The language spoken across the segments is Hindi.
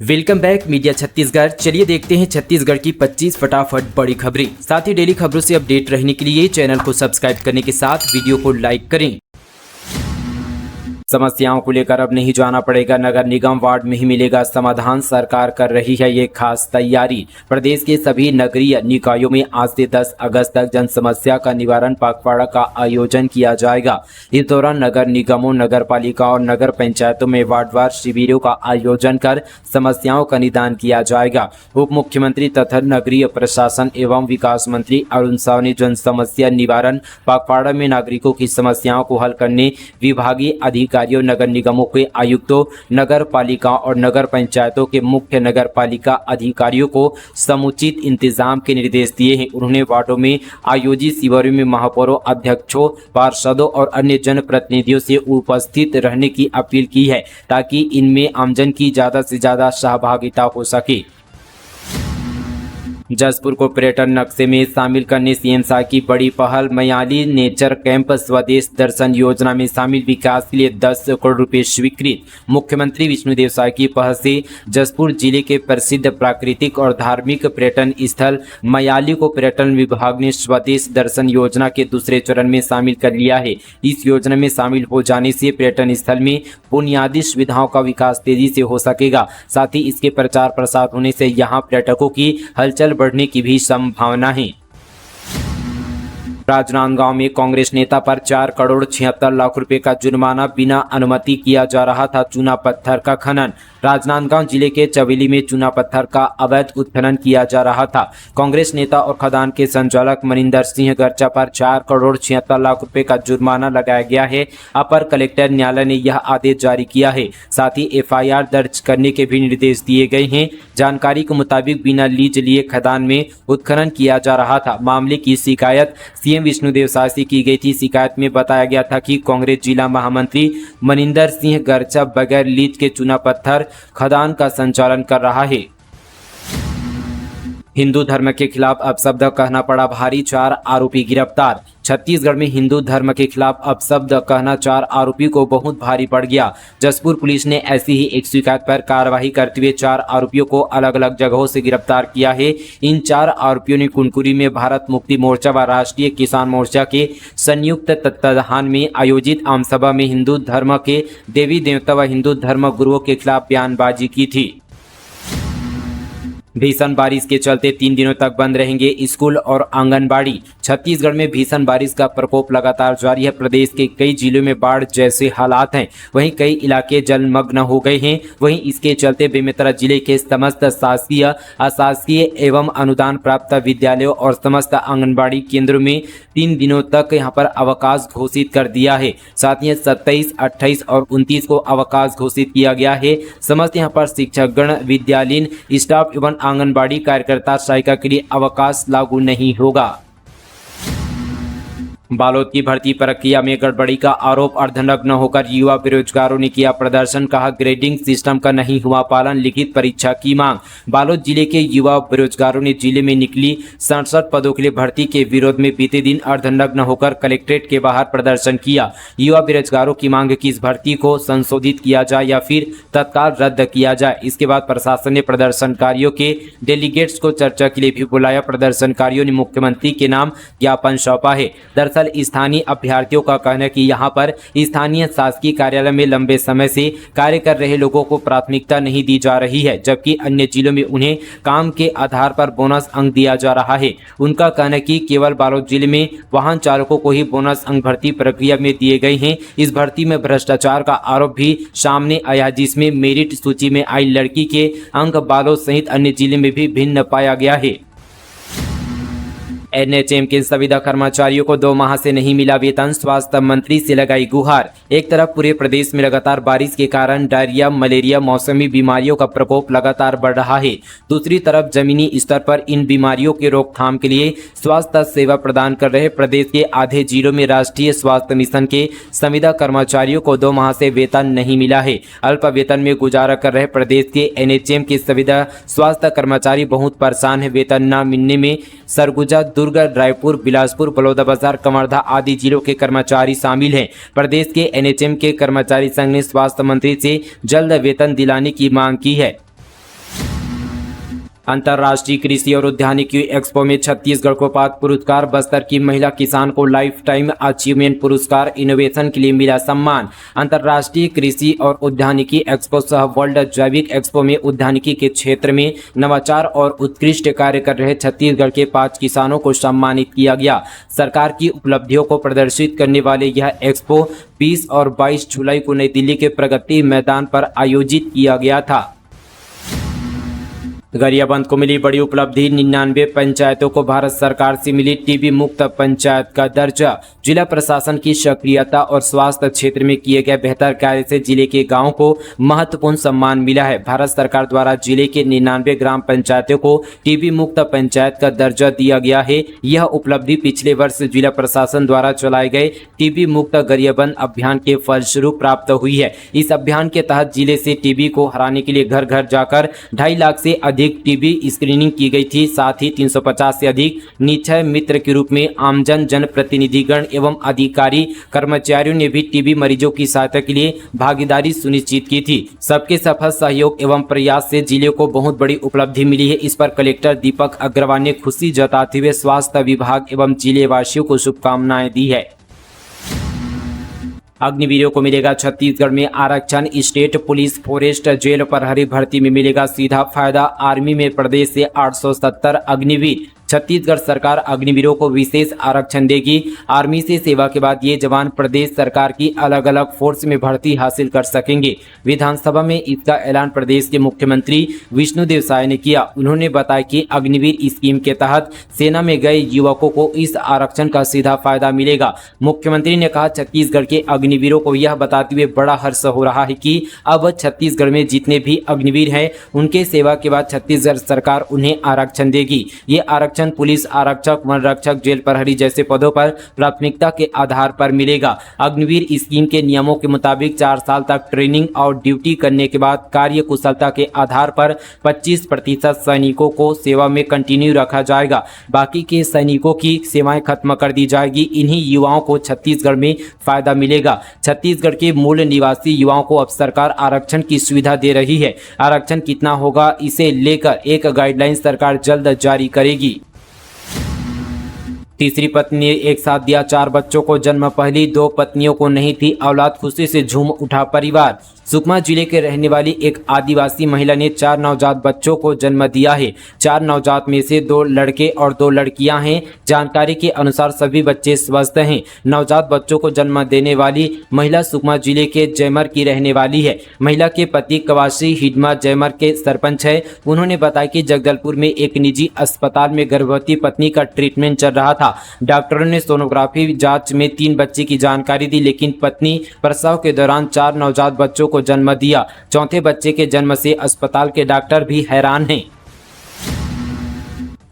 Welcome back media Chhattisgarh. चलिए देखते हैं छत्तीसगढ़ की 25 फटाफट बड़ी खबरें। साथ ही डेली खबरों से अपडेट रहने के लिए चैनल को सब्सक्राइब करने के साथ वीडियो को लाइक करें। समस्याओं को लेकर अब नहीं जाना पड़ेगा नगर निगम, वार्ड में ही मिलेगा समाधान। सरकार कर रही है ये खास तैयारी। प्रदेश के सभी नगरीय निकायों में आज से 10 अगस्त तक जन समस्या का निवारण पखवाड़ा का आयोजन किया जाएगा। इस दौरान नगर निगमों, नगर पालिका और नगर पंचायतों में वार्डवार शिविरों का आयोजन कर समस्याओं का निदान किया जाएगा। उप मुख्यमंत्री तथा नगरीय प्रशासन एवं विकास मंत्री अरुण साव ने जन समस्या निवारण पखवाड़ा में नागरिकों की समस्याओं को हल करने विभागीय अधिकारियों, नगर निगमों के आयुक्तों, नगर पालिका और नगर पंचायतों के मुख्य नगर पालिका अधिकारियों को समुचित इंतजाम के निर्देश दिए हैं। उन्होंने वार्डों में आयोजित शिविरों में महापौरों, अध्यक्षों, पार्षदों और अन्य जनप्रतिनिधियों से उपस्थित रहने की अपील की है ताकि इनमें आमजन की ज्यादा से ज्यादा सहभागिता हो सके। जसपुर को पर्यटन नक्शे में शामिल करने सीएम साह की बड़ी पहल। मयाली नेचर कैंप स्वदेश दर्शन योजना में शामिल विकास के लिए 10 करोड़ रुपए स्वीकृत। मुख्यमंत्री विष्णुदेव साय की पहल से जसपुर जिले के प्रसिद्ध प्राकृतिक और धार्मिक पर्यटन स्थल मयाली को पर्यटन विभाग ने स्वदेश दर्शन योजना के दूसरे चरण में शामिल कर लिया है। इस योजना में शामिल हो जाने से पर्यटन स्थल में बुनियादी सुविधाओं का विकास तेजी से हो सकेगा। साथ ही इसके प्रचार प्रसार होने से यहाँ पर्यटकों की हलचल बढ़ने की भी संभावना है। राजनांदगांव में कांग्रेस नेता पर 4 करोड़ 76 लाख रुपए का जुर्माना, बिना अनुमति किया जा रहा था चूना पत्थर का खनन। राजनांदगांव जिले के चवेली में चूना पत्थर का अवैध उत्खनन किया जा रहा था। कांग्रेस नेता और खदान के संचालक मनिंदर सिंह गर्चा पर 4 करोड़ 76 लाख रुपए का जुर्माना लगाया गया है। अपर कलेक्टर न्यायालय ने यह आदेश जारी किया है। साथ ही एफआईआर दर्ज करने के भी निर्देश दिए गए हैं। जानकारी के मुताबिक बिना लीज लिए खदान में उत्खनन किया जा रहा था। मामले की शिकायत सीएम विष्णुदेव साय से की गई थी। शिकायत में बताया गया था कि कांग्रेस जिला महामंत्री मनिंदर सिंह गर्चा बगैर लीज के चूना पत्थर खदान का संचालन कर रहा है। हिंदू धर्म के खिलाफ अपशब्द कहना पड़ा भारी, 4 आरोपी गिरफ्तार। छत्तीसगढ़ में हिंदू धर्म के खिलाफ अपशब्द कहना 4 आरोपी को बहुत भारी पड़ गया। जसपुर पुलिस ने ऐसी ही एक शिकायत पर कार्रवाई करते हुए 4 आरोपियों को अलग अलग जगहों से गिरफ्तार किया है। इन 4 आरोपियों ने कुनकुरी में भारत मुक्ति मोर्चा व राष्ट्रीय किसान मोर्चा के संयुक्त तत्वाधान में आयोजित आमसभा में हिंदू धर्म के देवी देवता व हिंदू धर्म गुरुओं के खिलाफ बयानबाजी की थी। भीषण बारिश के चलते 3 दिनों तक बंद रहेंगे स्कूल और आंगनबाड़ी। छत्तीसगढ़ में भीषण बारिश का प्रकोप लगातार जारी है। प्रदेश के कई जिलों में बाढ़ जैसे हालात हैं। वहीं कई इलाके जलमग्न हो गए हैं। वहीं इसके चलते बेमेतरा जिले के समस्त शासकीय, अशासकीय एवं अनुदान प्राप्त विद्यालयों और समस्त आंगनबाड़ी केंद्रों में 3 दिनों तक यहां पर अवकाश घोषित कर दिया है। साथ ही 27, 28 और 29 को अवकाश घोषित किया गया है। समस्त यहां पर शिक्षकगण, विद्यालयीन स्टाफ एवं आंगनबाड़ी कार्यकर्ता सहायिका के लिए अवकाश लागू नहीं होगा। बालोद की भर्ती प्रक्रिया में गड़बड़ी का आरोप, अर्धनग्न होकर युवा बेरोजगारों ने किया प्रदर्शन। कहा ग्रेडिंग सिस्टम का नहीं हुआ पालन, लिखित परीक्षा की मांग। बालोद जिले के युवा बेरोजगारों ने जिले में निकली 67 पदों के लिए भर्ती के विरोध में बीते दिन अर्धनग्न होकर कलेक्ट्रेट के बाहर प्रदर्शन किया। युवा बेरोजगारों की मांग की इस भर्ती को संशोधित किया जाए या फिर तत्काल रद्द किया जाए। इसके बाद प्रशासन ने प्रदर्शनकारियों के डेलीगेट्स को चर्चा के लिए भी बुलाया। प्रदर्शनकारियों ने मुख्यमंत्री के नाम ज्ञापन सौंपा है। स्थानीय अभ्यर्थियों का कहना है कि यहां पर स्थानीय शासकीय कार्यालय में लंबे समय से कार्य कर रहे लोगों को प्राथमिकता नहीं दी जा रही है, जबकि अन्य जिलों में उन्हें काम के आधार पर बोनस अंक दिया जा रहा है। उनका कहना है कि केवल बालोद जिले में वाहन चालकों को ही बोनस अंक भर्ती प्रक्रिया में दिए गए हैं। इस भर्ती में भ्रष्टाचार का आरोप भी सामने आया, जिसमें मेरिट सूची में आई लड़की के अंक बालोद सहित अन्य जिले में भी भिन्न पाया गया है। एनएचएम के संविदा कर्मचारियों को 2 माह से नहीं मिला वेतन, स्वास्थ्य मंत्री से लगाई गुहार। एक तरफ पूरे प्रदेश में लगातार बारिश के कारण डायरिया, मलेरिया, मौसमी बीमारियों का प्रकोप लगातार बढ़ रहा है। दूसरी तरफ जमीनी स्तर पर इन बीमारियों के रोकथाम के लिए स्वास्थ्य सेवा प्रदान कर रहे प्रदेश के आधे जिलों में राष्ट्रीय स्वास्थ्य मिशन के संविदा कर्मचारियों को 2 माह से वेतन नहीं मिला है। अल्प वेतन में गुजारा कर रहे प्रदेश के एनएचएम के संविदा स्वास्थ्य कर्मचारी बहुत परेशान है। वेतन न मिलने में सरगुजा, दुर्ग, रायपुर, बिलासपुर, बलौदाबाजार, कवर्धा आदि जिलों के कर्मचारी शामिल हैं। प्रदेश के एनएचएम के कर्मचारी संघ ने स्वास्थ्य मंत्री से जल्द वेतन दिलाने की मांग की है। अंतर्राष्ट्रीय कृषि और उद्यानिकी एक्सपो में छत्तीसगढ़ को पाक पुरस्कार, बस्तर की महिला किसान को लाइफ टाइम अचीवमेंट पुरस्कार, इनोवेशन के लिए मिला सम्मान। अंतर्राष्ट्रीय कृषि और उद्यानिकी एक्सपो सह वर्ल्ड जैविक एक्सपो में उद्यानिकी के क्षेत्र में नवाचार और उत्कृष्ट कार्य कर रहे छत्तीसगढ़ के 5 किसानों को सम्मानित किया गया। सरकार की उपलब्धियों को प्रदर्शित करने वाले यह एक्सपो 20 और 22 जुलाई को नई दिल्ली के प्रगति मैदान पर आयोजित किया गया था। गरियाबंद को मिली बड़ी उपलब्धि, 99 पंचायतों को भारत सरकार से मिली टीबी मुक्त पंचायत का दर्जा। जिला प्रशासन की सक्रियता और स्वास्थ्य क्षेत्र में किए गए बेहतर कार्य से जिले के गांवों को महत्वपूर्ण सम्मान मिला है। भारत सरकार द्वारा जिले के 99 ग्राम पंचायतों को टीबी मुक्त पंचायत का दर्जा दिया गया है। यह उपलब्धि पिछले वर्ष जिला प्रशासन द्वारा चलाए गए टीबी मुक्त गरियाबंद अभियान के फलस्वरूप प्राप्त हुई है। इस अभियान के तहत जिले से टीबी को हराने के लिए घर घर जाकर 2.5 लाख से अधिक टीबी स्क्रीनिंग की गई थी। साथ ही 350 से अधिक निक्षय मित्र के रूप में आमजन, जनप्रतिनिधिगण एवं अधिकारी कर्मचारियों ने भी टीबी मरीजों की सहायता के लिए भागीदारी सुनिश्चित की थी। सबके सफल सहयोग एवं प्रयास से जिले को बहुत बड़ी उपलब्धि मिली है। इस पर कलेक्टर दीपक अग्रवाल ने खुशी जताते हुए स्वास्थ्य विभाग एवं जिले वासियों को शुभकामनाएं दी है। अग्निवीरों को मिलेगा छत्तीसगढ़ में आरक्षण, स्टेट पुलिस, फॉरेस्ट, जेल प्रहरी भर्ती में मिलेगा सीधा फायदा। आर्मी में प्रदेश से 870 अग्निवीर। छत्तीसगढ़ सरकार अग्निवीरों को विशेष आरक्षण देगी। आर्मी से सेवा के बाद ये जवान प्रदेश सरकार की अलग अलग फोर्स में भर्ती हासिल कर सकेंगे। विधानसभा में इसका ऐलान प्रदेश के मुख्यमंत्री विष्णुदेव साय ने किया। उन्होंने बताया कि अग्निवीर स्कीम के तहत सेना में गए युवकों को इस आरक्षण का सीधा फायदा मिलेगा। मुख्यमंत्री ने कहा, छत्तीसगढ़ के अग्निवीरों को यह बताते हुए बड़ा हर्ष हो रहा है कि अब छत्तीसगढ़ में जितने भी अग्निवीर हैं उनके सेवा के बाद छत्तीसगढ़ सरकार उन्हें आरक्षण देगी। ये आरक्षण पुलिस आरक्षक, वन रक्षक, जेल प्रहरी जैसे पदों पर प्राथमिकता के आधार पर मिलेगा। अग्निवीर स्कीम के नियमों के मुताबिक 4 साल तक ट्रेनिंग और ड्यूटी करने के बाद कार्य कुशलता के आधार पर 25% सैनिकों को सेवा में कंटिन्यू रखा जाएगा। बाकी के सैनिकों की सेवाएं खत्म कर दी जाएगी। इन्हीं युवाओं को छत्तीसगढ़ में फायदा मिलेगा। छत्तीसगढ़ के मूल निवासी युवाओं को अब सरकार आरक्षण की सुविधा दे रही है। आरक्षण कितना होगा, इसे लेकर एक गाइडलाइन सरकार जल्द जारी करेगी। तीसरी पत्नी ने एक साथ दिया 4 बच्चों को जन्म। पहली 2 पत्नियों को नहीं थी औलाद, खुशी से झूम उठा परिवार। सुकमा जिले के रहने वाली एक आदिवासी महिला ने 4 नवजात बच्चों को जन्म दिया है। 4 नवजात में से 2 लड़के और 2 लड़कियां हैं। जानकारी के अनुसार सभी बच्चे स्वस्थ हैं। नवजात बच्चों को जन्म देने वाली महिला सुकमा जिले के जयमर की रहने वाली है। महिला के पति कवासी हिडमा जयमर के सरपंच है। उन्होंने बताया कि जगदलपुर में एक निजी अस्पताल में गर्भवती पत्नी का ट्रीटमेंट चल रहा था। डॉक्टरों ने सोनोग्राफी जांच में 3 बच्चे की जानकारी दी, लेकिन पत्नी प्रसव के दौरान 4 नवजात बच्चों को जन्म दिया। चौथे बच्चे के जन्म से अस्पताल के डॉक्टर भी हैरान हैं।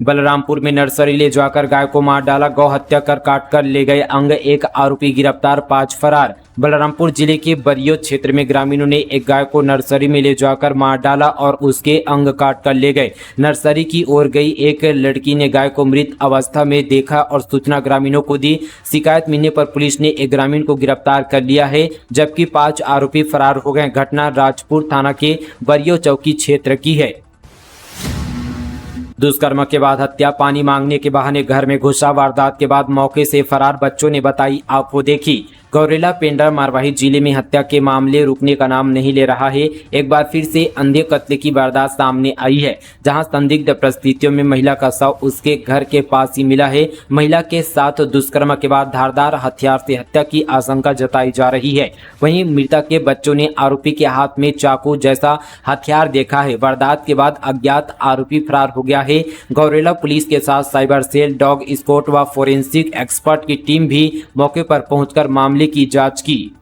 बलरामपुर में नर्सरी ले जाकर गाय को मार डाला, गौ हत्या कर काट कर ले गए अंग। 1 आरोपी गिरफ्तार, 5 फरार। बलरामपुर जिले के बरियो क्षेत्र में ग्रामीणों ने एक गाय को नर्सरी में ले जाकर मार डाला और उसके अंग काट कर ले गए। नर्सरी की ओर गई एक लड़की ने गाय को मृत अवस्था में देखा और सूचना ग्रामीणों को दी। शिकायत मिलने पर पुलिस ने एक ग्रामीण को गिरफ्तार कर लिया है, जबकि 5 आरोपी फरार हो गए। घटना राजपुर थाना के बरियो चौकी क्षेत्र की है। दुष्कर्म के बाद हत्या, पानी मांगने के बहाने घर में घुसा, वारदात के बाद मौके से फरार, बच्चों ने बताई आंखों देखी। गौरेला पेंड्रा मारवाही जिले में हत्या के मामले रुकने का नाम नहीं ले रहा है। एक बार फिर से अंधे कत्ल की वारदात सामने आई है, जहां संदिग्ध परिस्थितियों में महिला का शव उसके घर के पास ही मिला है। महिला के साथ दुष्कर्म के बाद धारदार हथियार से हत्या की आशंका जताई जा रही है। वहीं मृतक के बच्चों ने आरोपी के हाथ में चाकू जैसा हथियार देखा है। वारदात के बाद अज्ञात आरोपी फरार हो गया है। गौरेला पुलिस के साथ साइबर सेल, डॉग स्क्वाड व फोरेंसिक एक्सपर्ट की टीम भी मौके पर पहुंचकर मामले की जांच की।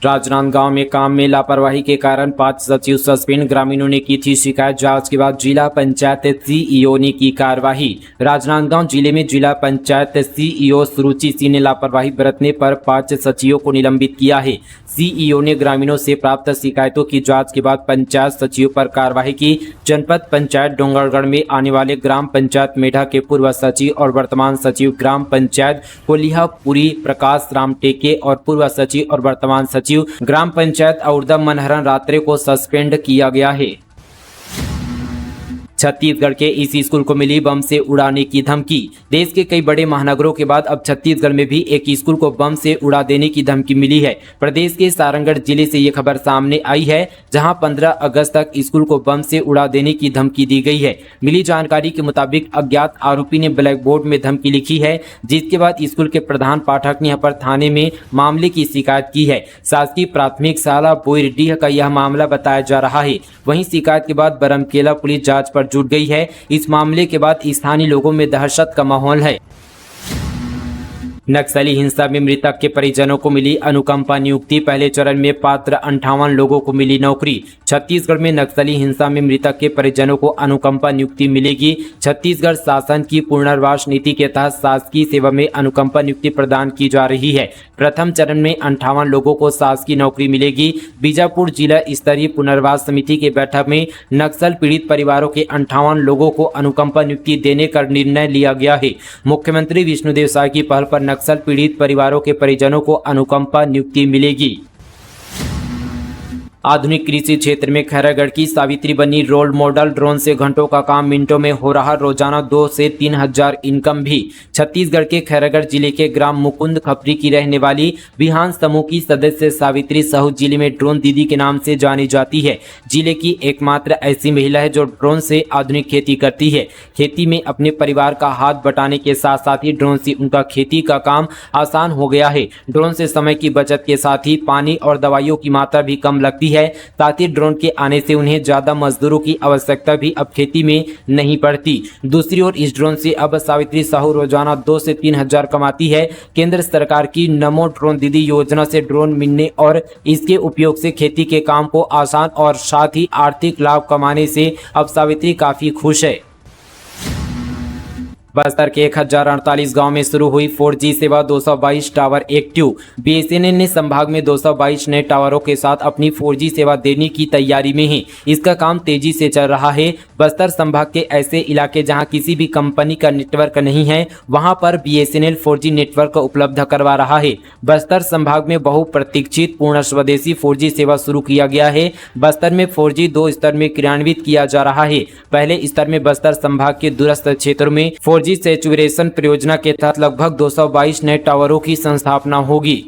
राजनांदगांव में काम में लापरवाही के कारण 5 सचिव सस्पेंड, ग्रामीणों ने की थी शिकायत। जांच के बाद जिला पंचायत सीईओ ने की कार्रवाई। राजनांदगांव जिले में जिला पंचायत सीईओ सुरुचि सिंह ने लापरवाही बरतने पर 5 सचिवों को निलंबित किया है। सीईओ ने ग्रामीणों से प्राप्त शिकायतों की जांच के बाद पंचायत सचिव पर कार्रवाई की। जनपद पंचायत डोंगरगढ़ में आने वाले ग्राम पंचायत मेढा के पूर्व सचिव और वर्तमान सचिव ग्राम पंचायत कोलिहापुरी प्रकाश राम टेके और पूर्व सचिव और वर्तमान सचिव ग्राम पंचायत औरदा मनहरन रात्रे को सस्पेंड किया गया है। छत्तीसगढ़ के इस स्कूल को मिली बम से उड़ाने की धमकी। देश के कई बड़े महानगरों के बाद अब छत्तीसगढ़ में भी एक स्कूल को बम से उड़ा देने की धमकी मिली है। प्रदेश के सारंगढ़ जिले से ये खबर सामने आई है, जहां 15 अगस्त तक स्कूल को बम से उड़ा देने की धमकी दी गई है। मिली जानकारी के मुताबिक अज्ञात आरोपी ने ब्लैक बोर्ड में धमकी लिखी है, जिसके बाद स्कूल के प्रधान पाठक ने यहाँ पर थाने में मामले की शिकायत की है। शासकीय प्राथमिक शाला बोईरडीह का यह मामला बताया जा रहा है। वहीं शिकायत के बाद बरमकेला पुलिस जांच पर जुट गई है। इस मामले के बाद स्थानीय लोगों में दहशत का माहौल है। नक्सली हिंसा में मृतक के परिजनों को मिली अनुकंपा नियुक्ति। पहले चरण में पात्र 58 लोगों को मिली नौकरी। छत्तीसगढ़ में नक्सली हिंसा में मृतक के परिजनों को अनुकंपा नियुक्ति मिलेगी। छत्तीसगढ़ शासन की पुनर्वास नीति के तहत शासकीय सेवा में अनुकंपा नियुक्ति प्रदान की जा रही है। प्रथम चरण में 58 लोगों को शासकीय नौकरी मिलेगी। बीजापुर जिला स्तरीय पुनर्वास समिति की बैठक में नक्सल पीड़ित परिवारों के 58 लोगों को अनुकंपा नियुक्ति देने का निर्णय लिया गया है। मुख्यमंत्री विष्णुदेव साय की पहल पर नक्सल पीड़ित परिवारों के परिजनों को अनुकंपा नियुक्ति मिलेगी। आधुनिक कृषि क्षेत्र में खैरागढ़ की सावित्री बनी रोल मॉडल। ड्रोन से घंटों का काम मिनटों में हो रहा, रोजाना 2 से 3 हजार इनकम भी। छत्तीसगढ़ के खैरागढ़ जिले के ग्राम मुकुंद खपरी की रहने वाली बिहान समूह की सदस्य सावित्री साहू जिले में ड्रोन दीदी के नाम से जानी जाती है। जिले की एकमात्र ऐसी महिला है जो ड्रोन से आधुनिक खेती करती है। खेती में अपने परिवार का हाथ बटाने के साथ साथ ही ड्रोन से उनका खेती का काम आसान हो गया है। ड्रोन से समय की बचत के साथ ही पानी और दवाइयों की मात्रा भी कम लगती है। साथ ही ड्रोन के आने से उन्हें ज्यादा मजदूरों की आवश्यकता भी अब खेती में नहीं पड़ती। दूसरी ओर इस ड्रोन से अब सावित्री साहू रोजाना 2 से 3 हजार कमाती है। केंद्र सरकार की नमो ड्रोन दीदी योजना से ड्रोन मिलने और इसके उपयोग से खेती के काम को आसान और साथ ही आर्थिक लाभ कमाने से अब सावित्री काफी खुश है। बस्तर के 1048 गांव में शुरू हुई 4G सेवा, 222 टावर एक्टिव। बीएसएनएल ने संभाग में 222 नए टावरों के साथ अपनी 4G सेवा देने की तैयारी में है। इसका काम तेजी से चल रहा है। बस्तर संभाग के ऐसे इलाके जहां किसी भी कंपनी का नेटवर्क नहीं है, वहां पर बीएसएनएल 4G नेटवर्क उपलब्ध करवा रहा है। बस्तर संभाग में बहुप्रतीक्षित पूर्ण स्वदेशी 4G सेवा शुरू किया गया है। बस्तर में 4G 2 स्तर में क्रियान्वित किया जा रहा है। पहले स्तर में बस्तर संभाग के दूरस्थ क्षेत्रों में 4G सैचुरेशन परियोजना के तहत लगभग 222 नए टावरों की स्थापना होगी।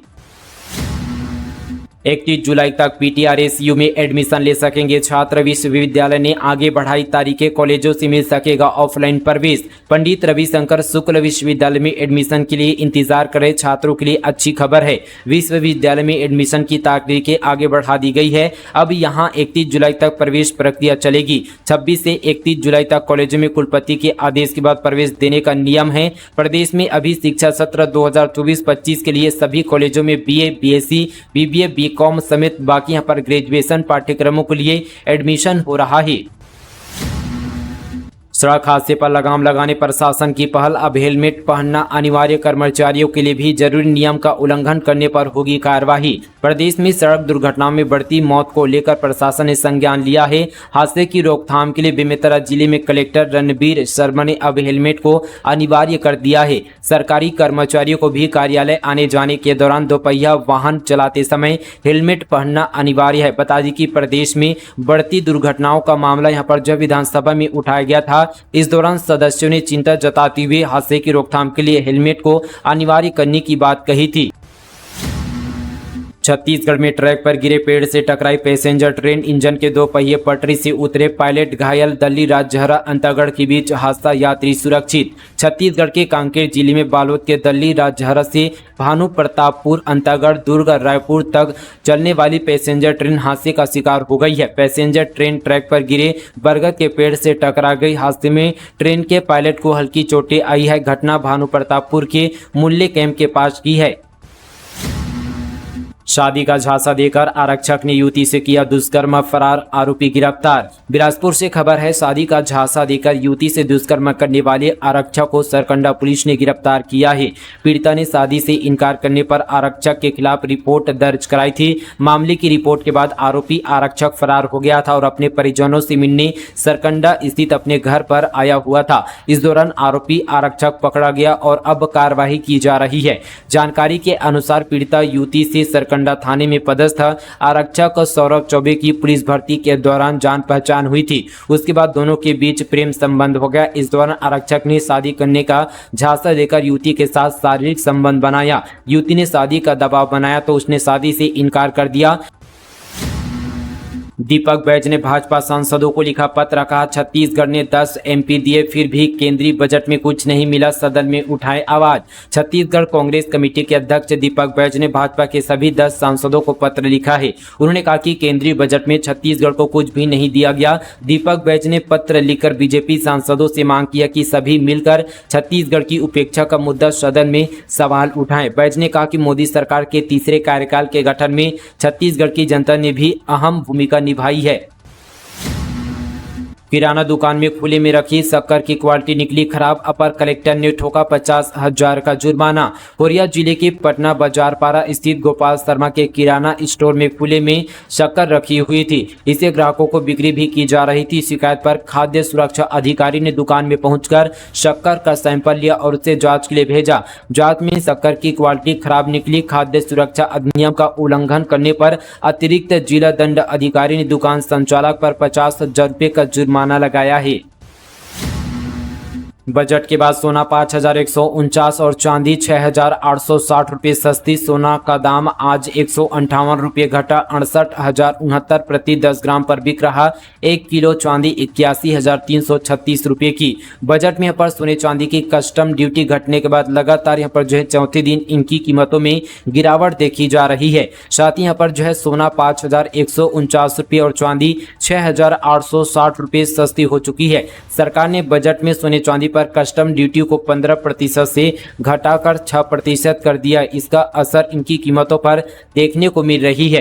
31 जुलाई तक पीटीआरएसयू में एडमिशन ले सकेंगे छात्र। विश्वविद्यालय ने आगे बढ़ाई तारीखें, कॉलेजों से मिल सकेगा ऑफलाइन प्रवेश। पंडित रविशंकर शुक्ल विश्वविद्यालय में एडमिशन के लिए इंतजार कर रहे छात्रों के लिए अच्छी खबर है। विश्वविद्यालय में एडमिशन की तारीखें आगे बढ़ा दी गई है। अब यहां 31 जुलाई तक प्रवेश प्रक्रिया चलेगी। 26 से 31 जुलाई तक कॉलेजों में कुलपति के आदेश के बाद प्रवेश देने का नियम है। प्रदेश में अभी शिक्षा सत्र 2024-25 के लिए सभी कॉलेजों में BA, BSc, BBA, BCom समेत बाकी यहाँ पर ग्रेजुएशन पाठ्यक्रमों के लिए एडमिशन हो रहा है। सड़क हादसे पर लगाम लगाने प्रशासन की पहल। अब हेलमेट पहनना अनिवार्य, कर्मचारियों के लिए भी जरूरी नियम का उल्लंघन करने पर होगी कार्रवाई। प्रदेश में सड़क दुर्घटनाओं में बढ़ती मौत को लेकर प्रशासन ने संज्ञान लिया है। हादसे की रोकथाम के लिए बेमेतरा जिले में कलेक्टर रणबीर शर्मा ने अब हेलमेट को अनिवार्य कर दिया है। सरकारी कर्मचारियों को भी कार्यालय आने जाने के दौरान दोपहिया वाहन चलाते समय हेलमेट पहनना अनिवार्य है। बता दें कि प्रदेश में बढ़ती दुर्घटनाओं का मामला यहाँ पर जब विधानसभा में उठाया गया था, इस दौरान सदस्यों ने चिंता जताते हुए हादसे की रोकथाम के लिए हेलमेट को अनिवार्य करने की बात कही थी। छत्तीसगढ़ में ट्रैक पर गिरे पेड़ से टकराई पैसेंजर ट्रेन। इंजन के 2 पहिए पटरी से उतरे, पायलट घायल। दल्ली राजहरा अंतागढ़ के बीच हादसा, यात्री सुरक्षित। छत्तीसगढ़ के कांकेर जिले में बालोद के दल्ली राजहरा से भानु प्रतापपुर, अंतागढ़, दुर्ग, रायपुर तक चलने वाली पैसेंजर ट्रेन हादसे का शिकार हो गई है। पैसेंजर ट्रेन ट्रैक पर गिरे बरगद के पेड़ से टकरा गई। हादसे में ट्रेन के पायलट को हल्की चोटें आई है। घटना भानु प्रतापपुर के मूल्य कैंप के पास की है। शादी का झांसा देकर आरक्षक ने युवती से किया दुष्कर्म, फरार आरोपी गिरफ्तार। बिलासपुर से खबर है, शादी का झांसा देकर युवती से दुष्कर्म करने वाले आरक्षक को सरकंडा पुलिस ने गिरफ्तार किया है। पीड़िता ने शादी से इनकार करने पर आरक्षक के खिलाफ रिपोर्ट दर्ज कराई थी। मामले की रिपोर्ट के बाद आरोपी आरक्षक फरार हो गया था और अपने परिजनों से मिलने सरकंडा स्थित अपने घर पर आया हुआ था। इस दौरान आरोपी आरक्षक पकड़ा गया और अब कार्रवाई की जा रही है। जानकारी के अनुसार पीड़िता युवती से सरकंडा डंडा थाने में पदस्थ आरक्षक सौरभ चौबे की पुलिस भर्ती के दौरान जान पहचान हुई थी। उसके बाद दोनों के बीच प्रेम संबंध हो गया। इस दौरान आरक्षक ने शादी करने का झांसा देकर युवती के साथ शारीरिक संबंध बनाया। युवती ने शादी का दबाव बनाया तो उसने शादी से इनकार कर दिया। दीपक बैज ने भाजपा सांसदों को लिखा पत्र, कहा छत्तीसगढ़ ने 10 एमपी दिए फिर भी केंद्रीय बजट में कुछ नहीं मिला, सदन में उठाए आवाज। छत्तीसगढ़ कांग्रेस कमेटी के अध्यक्ष दीपक बैज ने भाजपा के सभी 10 सांसदों को पत्र लिखा है। उन्होंने कहा कि केंद्रीय बजट में छत्तीसगढ़ को कुछ भी नहीं दिया गया। दीपक बैज ने पत्र लिखकर बीजेपी सांसदों से मांग किया कि सभी मिलकर छत्तीसगढ़ की उपेक्षा का मुद्दा सदन में सवाल उठाएं। बैज ने कहा कि मोदी सरकार के तीसरे कार्यकाल के गठन में छत्तीसगढ़ की जनता ने भी अहम भूमिका निभाई है। किराना दुकान में खुले में रखी शक्कर की क्वालिटी निकली खराब, अपर कलेक्टर ने ठोका 50,000 का जुर्माना। कोरिया जिले के पटना बाजार पारा स्थित गोपाल शर्मा के किराना स्टोर में खुले में शक्कर रखी हुई थी। इसे ग्राहकों को बिक्री भी की जा रही थी। शिकायत पर खाद्य सुरक्षा अधिकारी ने दुकान में पहुंचकर शक्कर का सैंपल लिया और उसे जांच के लिए भेजा। जांच में शक्कर की क्वालिटी खराब निकली। खाद्य सुरक्षा अधिनियम का उल्लंघन करने पर अतिरिक्त जिला दंड अधिकारी ने दुकान संचालक पर 50,000 रुपये का जुर्माना लगाया है। बजट के बाद सोना 5,149 और चांदी 6,860 रुपये सस्ती। सोना का दाम आज 158 रुपये घटा 68,069 प्रति 10 ग्राम पर बिक रहा। 1 किलो चांदी 81,336 रुपये की। बजट में यहाँ पर सोने चांदी की कस्टम ड्यूटी घटने के बाद लगातार यहाँ पर जो है चौथे दिन इनकी कीमतों में गिरावट देखी जा रही है। साथ ही यहाँ पर जो है सोना 5,149 रुपये और चांदी 6,860 रुपये सस्ती हो चुकी है। सरकार ने बजट में सोने चांदी पर कस्टम ड्यूटी को 15% से घटाकर 6% कर दिया। इसका असर इनकी कीमतों पर देखने को मिल रही है।